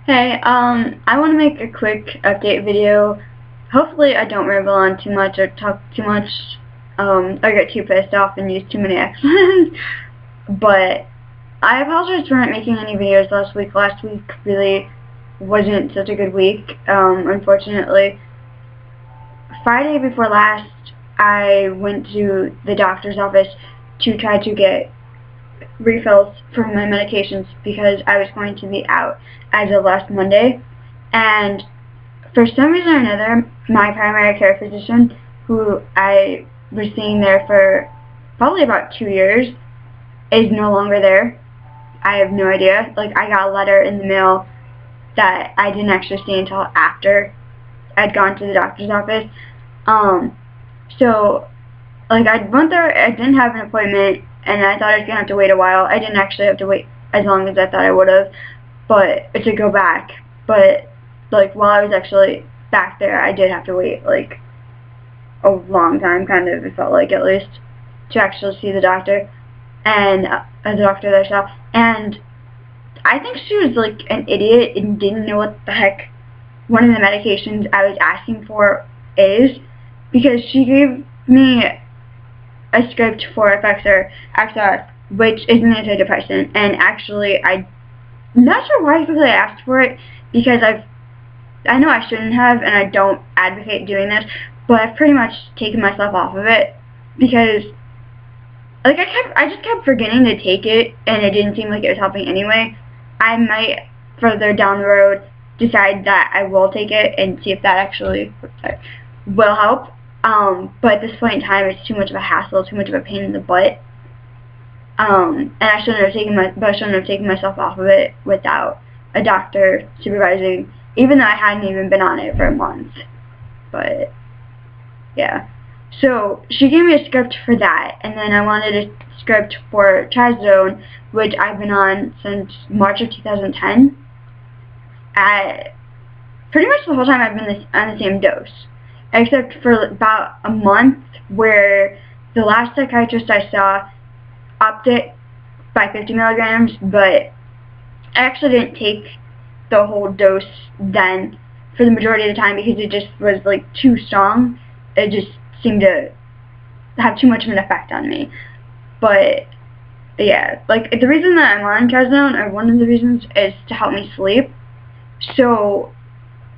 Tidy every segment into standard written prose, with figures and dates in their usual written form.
Hey, I want to make a quick update video. Hopefully I don't ramble on too much or talk too much, or get too pissed off and use too many expletives. But I apologize for not making any videos last week. Last week really wasn't such a good week, unfortunately. Friday before last, I went to the doctor's office to try to get refills for my medications because I was going to be out as of last Monday, and for some reason or another, my primary care physician, who I was seeing there for probably about 2 years, is no longer there. I have no idea. Like, I got a letter in the mail that I didn't actually see until after I'd gone to the doctor's office. So, like, I went there, I didn't have an appointment, and I thought I was going to have to wait a while. I didn't actually have to wait as long as I thought I would have, but to go back. But, like, while I was actually back there, I did have to wait, like, a long time, kind of, it felt like, at least, to actually see the doctor, and the doctor that I saw. And I think she was, like, an idiot and didn't know what the heck one of the medications I was asking for is, because she gave me a script for Effexor XR, which is an antidepressant, and actually I'm not sure why exactly I asked for it, because I know I shouldn't have, and I don't advocate doing this, but I've pretty much taken myself off of it, because, like, I just kept forgetting to take it, and it didn't seem like it was helping anyway. I might, further down the road, decide that I will take it and see if that actually will help. But at this point in time, it's too much of a hassle, too much of a pain in the butt. And I shouldn't have taken myself off of it without a doctor supervising, even though I hadn't even been on it for a month. But, yeah. So, she gave me a script for that, and then I wanted a script for trazodone, which I've been on since March of 2010. Pretty much the whole time I've been on the same dose, except for about a month where the last psychiatrist I saw upped it by 50 milligrams, but I actually didn't take the whole dose then for the majority of the time because it just was, like, too strong. It just seemed to have too much of an effect on me. But, yeah, like, the reason that I'm on trazodone, or one of the reasons, is to help me sleep. So,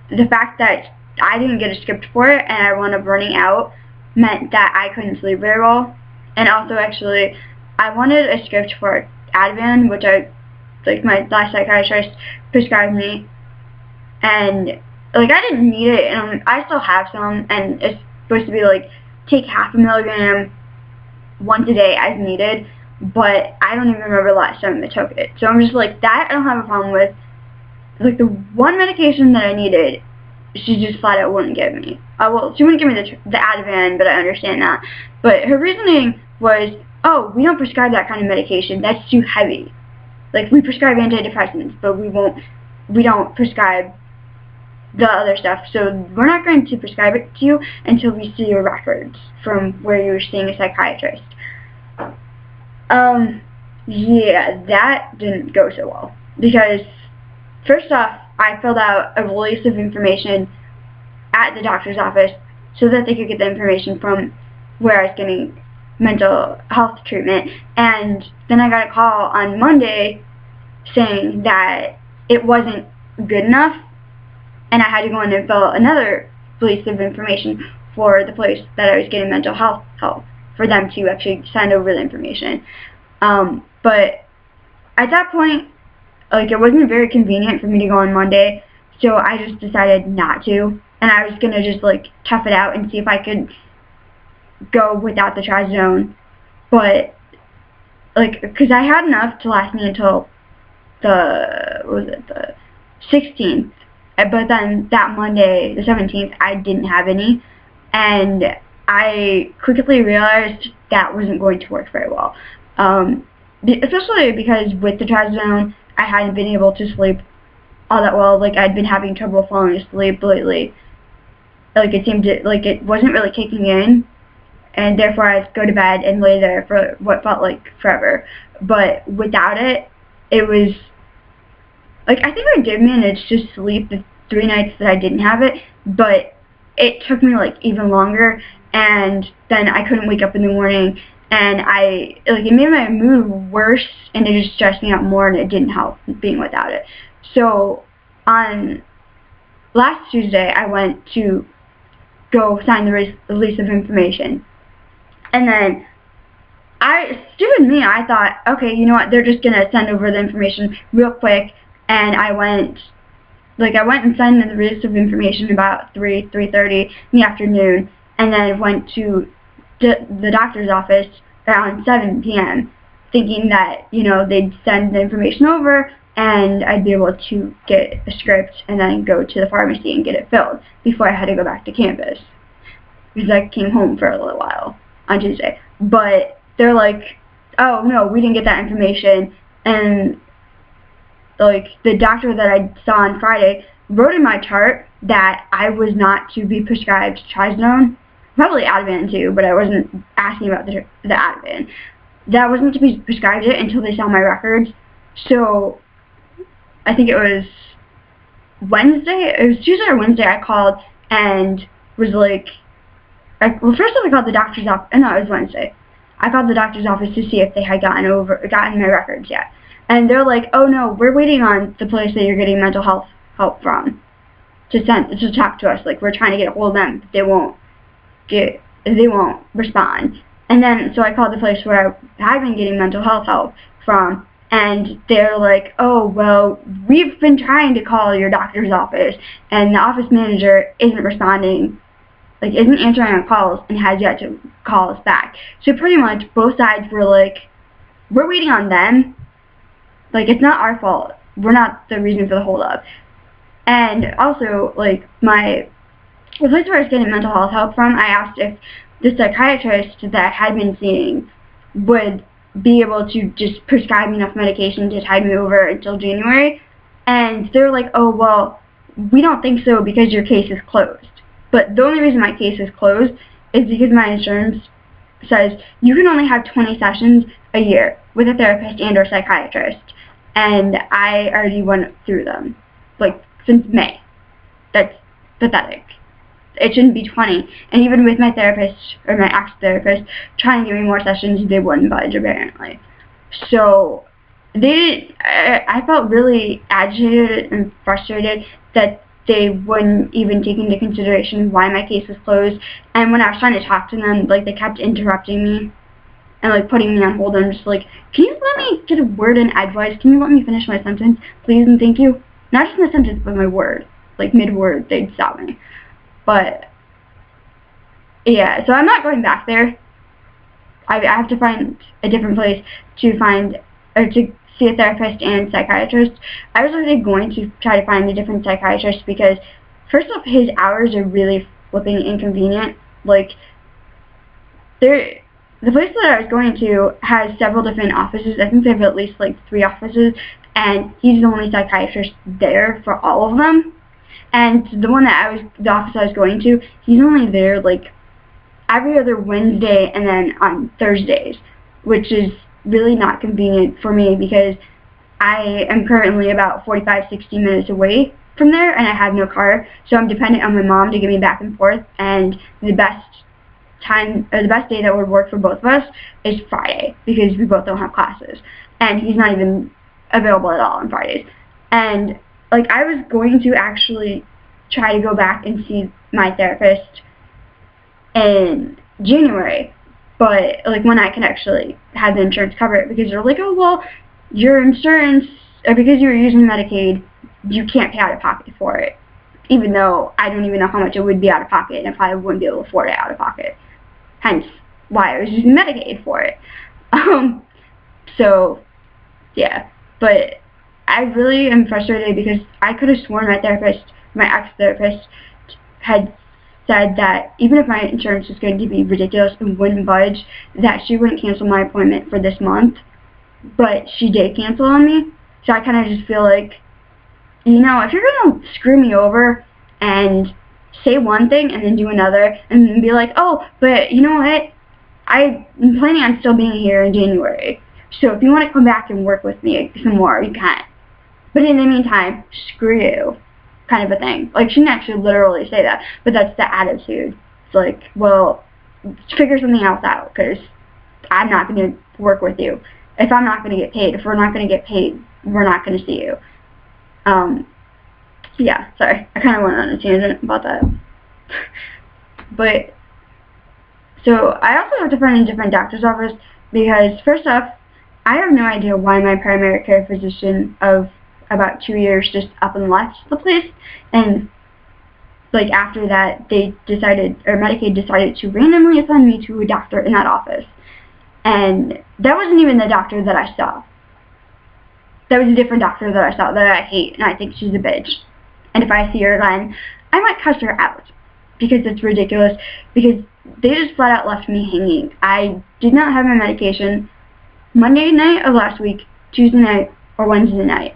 the fact that I didn't get a script for it and I wound up running out meant that I couldn't sleep very well. And also, actually, I wanted a script for Ativan, which my last psychiatrist prescribed me. And, like, I didn't need it, and I still have some, and it's supposed to be, like, take half a milligram once a day as needed, but I don't even remember the last time I took it. So I'm just like, that I don't have a problem with. Like, the one medication that I needed, she just flat out wouldn't give me. Well, she wouldn't give me the Ativan, but I understand that. But her reasoning was, oh, we don't prescribe that kind of medication. That's too heavy. Like, we prescribe antidepressants, but we don't prescribe the other stuff. So we're not going to prescribe it to you until we see your records from where you were seeing a psychiatrist. Yeah, that didn't go so well. Because, first off, I filled out a release of information at the doctor's office so that they could get the information from where I was getting mental health treatment. And then I got a call on Monday saying that it wasn't good enough, and I had to go in and fill out another release of information for the place that I was getting mental health help, for them to actually send over the information. But at that point, like, it wasn't very convenient for me to go on Monday, so I just decided not to, and I was gonna just, like, tough it out and see if I could go without the trazodone. But, like, because I had enough to last me until the 16th, but then that Monday, the 17th, I didn't have any, and I quickly realized that wasn't going to work very well, especially because with the trazodone, I hadn't been able to sleep all that well. Like, I'd been having trouble falling asleep lately. Like, it seemed to, like, it wasn't really kicking in, and therefore I'd go to bed and lay there for what felt like forever. But without it, it was like, I think I did manage to sleep the 3 nights that I didn't have it, but it took me, like, even longer, and then I couldn't wake up in the morning, and it made my mood worse, and it just stressed me out more, and it didn't help being without it. So, on last Tuesday, I went to go sign the release of information, and then stupid me, I thought, okay, you know what, they're just going to send over the information real quick, and I went and signed the release of information about 3:30 in the afternoon, and then went to the doctor's office around 7 p.m., thinking that, you know, they'd send the information over, and I'd be able to get a script and then go to the pharmacy and get it filled before I had to go back to campus, because I came home for a little while on Tuesday. But they're like, oh, no, we didn't get that information, and, like, the doctor that I saw on Friday wrote in my chart that I was not to be prescribed trazodone, probably Ativan too, but I wasn't asking about the Ativan. That I wasn't to be prescribed it until they saw my records. So I think it was Wednesday, it was Tuesday or Wednesday, I called and was like, well, first off, I called the doctor's office, no, it was Wednesday. I called the doctor's office to see if they had gotten my records yet. And they're like, oh no, we're waiting on the place that you're getting mental health help from to talk to us. Like, we're trying to get a hold of them, but they won't respond. And then, so I called the place where I had been getting mental health help from, and they're like, oh, well, we've been trying to call your doctor's office, and the office manager isn't responding, like, isn't answering our calls, and has yet to call us back. So pretty much both sides were like, we're waiting on them. Like, it's not our fault. We're not the reason for the hold-up. And also, like, the place where I was getting mental health help from, I asked if the psychiatrist that I had been seeing would be able to just prescribe me enough medication to tide me over until January. And they were like, oh, well, we don't think so because your case is closed. But the only reason my case is closed is because my insurance says you can only have 20 sessions a year with a therapist and or psychiatrist. And I already went through them, like, since May. That's pathetic. It shouldn't be 20. And even with my therapist, or my ex-therapist, trying to give me more sessions, they wouldn't budge, apparently. So, I felt really agitated and frustrated that they wouldn't even take into consideration why my case was closed. And when I was trying to talk to them, like, they kept interrupting me and, like, putting me on hold. I'm just like, can you let me get a word in edgewise? Can you let me finish my sentence, please and thank you? Not just my sentence, but my word. Like, mid-word, they'd stop me. But, yeah, so I'm not going back there. I have to find a different place to find, or to see a therapist and psychiatrist. I was really going to try to find a different psychiatrist because, first off, his hours are really flipping inconvenient. Like, the place that I was going to has several different offices. I think they have at least, like, 3 offices, and he's the only psychiatrist there for all of them. And the office I was going to, he's only there, like, every other Wednesday and then on Thursdays, which is really not convenient for me because I am currently about 45-60 minutes away from there, and I have no car, so I'm dependent on my mom to get me back and forth, and the best day that would work for both of us is Friday, because we both don't have classes, and he's not even available at all on Fridays. And, like, I was going to actually try to go back and see my therapist in January, but, like, when I can actually have the insurance cover it, because they're like, oh, well, your insurance, because you were using Medicaid, you can't pay out of pocket for it, even though I don't even know how much it would be out of pocket, and I probably wouldn't be able to afford it out of pocket, hence why I was using Medicaid for it. So, yeah, but I really am frustrated because I could have sworn my ex-therapist, had said that even if my insurance was going to be ridiculous and wouldn't budge, that she wouldn't cancel my appointment for this month, but she did cancel on me. So I kind of just feel like, you know, if you're going to screw me over and say one thing and then do another and then be like, oh, but you know what, I'm planning on still being here in January, so if you want to come back and work with me some more, you can. But in the meantime, screw you, kind of a thing. Like, she didn't actually literally say that, but that's the attitude. It's like, well, figure something else out, because I'm not going to work with you. If I'm not going to get paid, if we're not going to get paid, we're not going to see you. Yeah, sorry, I kind of went on a tangent about that. But, so, I also have to find a different doctor's office, because, first off, I have no idea why my primary care physician of about 2 years just up and left the place, and, like, after that, they decided, or Medicaid decided to randomly assign me to a doctor in that office. And that wasn't even the doctor that I saw. That was a different doctor that I saw that I hate, and I think she's a bitch. And if I see her again, I might cuss her out, because it's ridiculous, because they just flat out left me hanging. I did not have my medication Monday night of last week, Tuesday night, or Wednesday night.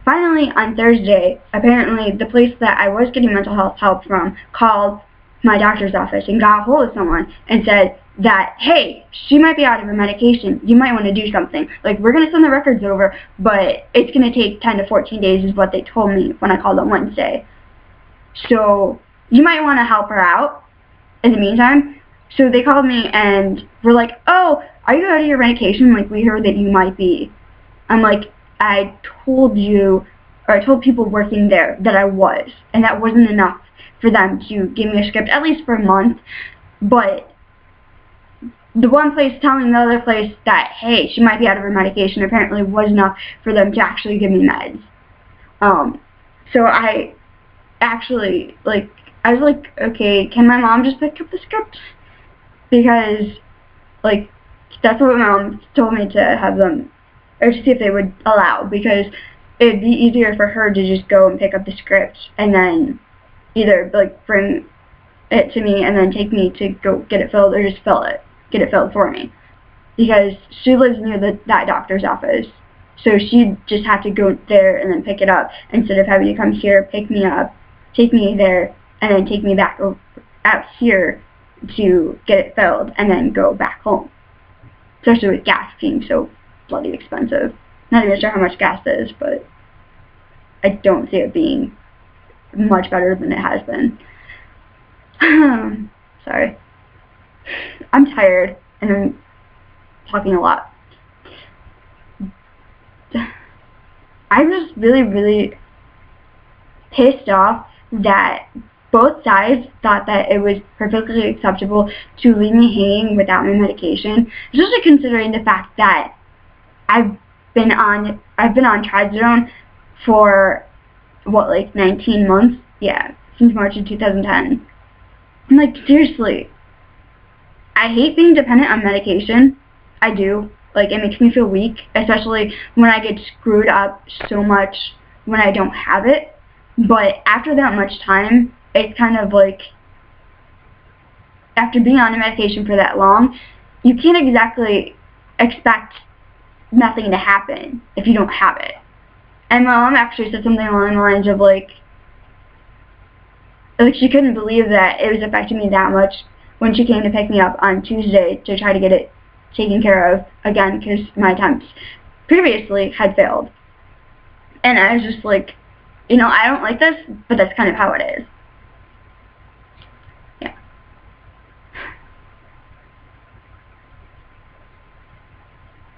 Finally, on Thursday, apparently the place that I was getting mental health help from called my doctor's office and got a hold of someone and said that, hey, she might be out of her medication. You might want to do something. Like, we're going to send the records over, but it's going to take 10 to 14 days is what they told me when I called on Wednesday. So, you might want to help her out in the meantime. So they called me and were like, oh, are you out of your medication? Like, we heard that you might be. I'm like, I told you, or I told people working there that I was, and that wasn't enough for them to give me a script, at least for a month. But the one place telling the other place that, hey, she might be out of her medication apparently was enough for them to actually give me meds. So I actually, like, I was like, okay, can my mom just pick up the script? Because, like, that's what my mom told me to have them, or to see if they would allow, because it'd be easier for her to just go and pick up the script and then either, like, bring it to me and then take me to go get it filled, or just get it filled for me. Because she lives near that doctor's office, so she'd just have to go there and then pick it up, instead of having to come here, pick me up, take me there, and then take me back out here to get it filled, and then go back home. Especially with gas being so bloody expensive. Not even sure how much gas is, but I don't see it being much better than it has been. Sorry. I'm tired, and I'm talking a lot. I'm just really, really pissed off that both sides thought that it was perfectly acceptable to leave me hanging without my medication, especially considering the fact that I've been on trazodone for, what, like 19 months? Yeah, since March of 2010. I'm like, seriously, I hate being dependent on medication. I do. Like, it makes me feel weak, especially when I get screwed up so much when I don't have it. But after that much time, it's kind of like, after being on a medication for that long, you can't exactly expect nothing to happen if you don't have it. And my mom actually said something along the lines of, like she couldn't believe that it was affecting me that much when she came to pick me up on Tuesday to try to get it taken care of again, because my attempts previously had failed. And I was just like, you know, I don't like this, but that's kind of how it is. Yeah.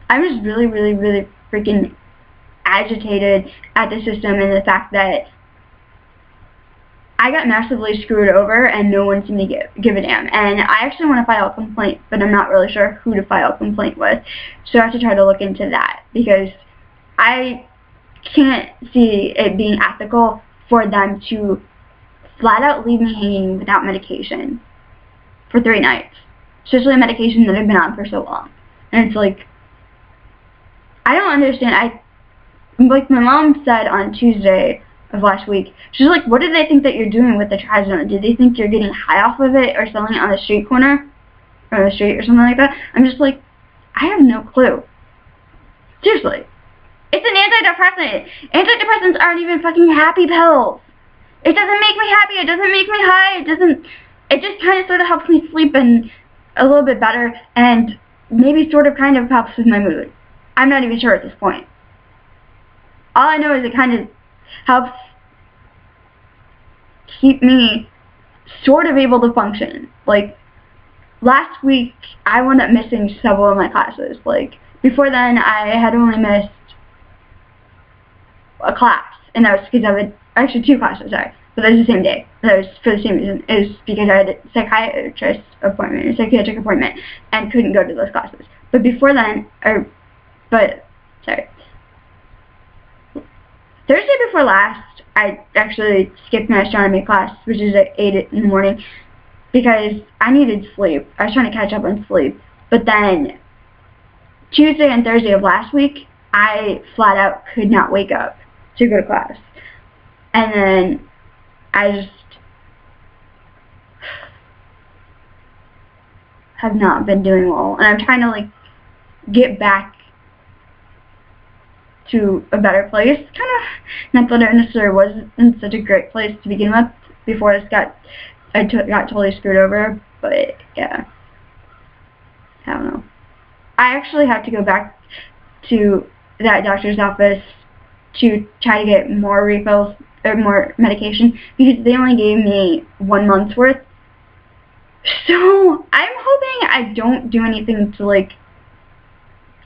I was really, really, really freaking agitated at the system and the fact that I got massively screwed over and no one seemed to give a damn. And I actually want to file a complaint, but I'm not really sure who to file a complaint with. So I have to try to look into that, because I can't see it being ethical for them to flat out leave me hanging without medication for 3 nights. Especially a medication that I've been on for so long. And it's like, I don't understand. Like my mom said on Tuesday of last week, she's like, what do they think that you're doing with the trazodone? Do they think you're getting high off of it or selling it on the street corner? Or the street or something like that? I'm just like, I have no clue. Seriously. It's an antidepressant. Antidepressants aren't even fucking happy pills. It doesn't make me happy. It doesn't make me high. It just kind of sort of helps me sleep and a little bit better, and maybe sort of kind of helps with my mood. I'm not even sure at this point. all I know is it kind of helps keep me sort of able to function. Like, last week, I wound up missing several of my classes. Like, before then, I had only missed a class, and that was because I had, actually 2 classes, sorry, but that was the same day. That was for the same reason, is because I had a psychiatric appointment, and couldn't go to those classes. But before then, Thursday before last, I actually skipped my astronomy class, which is at 8 in the morning, because I needed sleep. I was trying to catch up on sleep. But then, Tuesday and Thursday of last week, I flat out could not wake up to go to class. And then, I just have not been doing well. And I'm trying to, like, get back to a better place. Kind of, not that I necessarily was in such a great place to begin with before I got totally screwed over, but yeah, I don't know. I actually have to go back to that doctor's office to try to get more refills or more medication because they only gave me 1 month's worth. So I'm hoping I don't do anything to like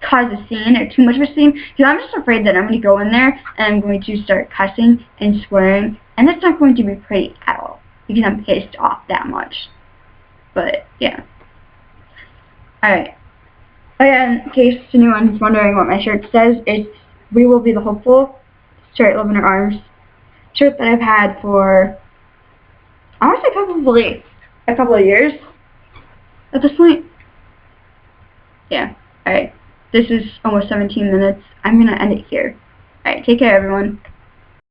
cause a scene or too much of a scene, because I'm just afraid that I'm going to go in there and I'm going to start cussing and swearing, and that's not going to be pretty at all because I'm pissed off that much. But yeah. Alright. Again, in case anyone's wondering what my shirt says, it's "We Will Be the Hopeful," straight love in her arms. Shirt that I've had for, I want to say probably a couple of years at this point. Yeah. Alright. This is almost 17 minutes. I'm going to end it here. Alright, take care everyone.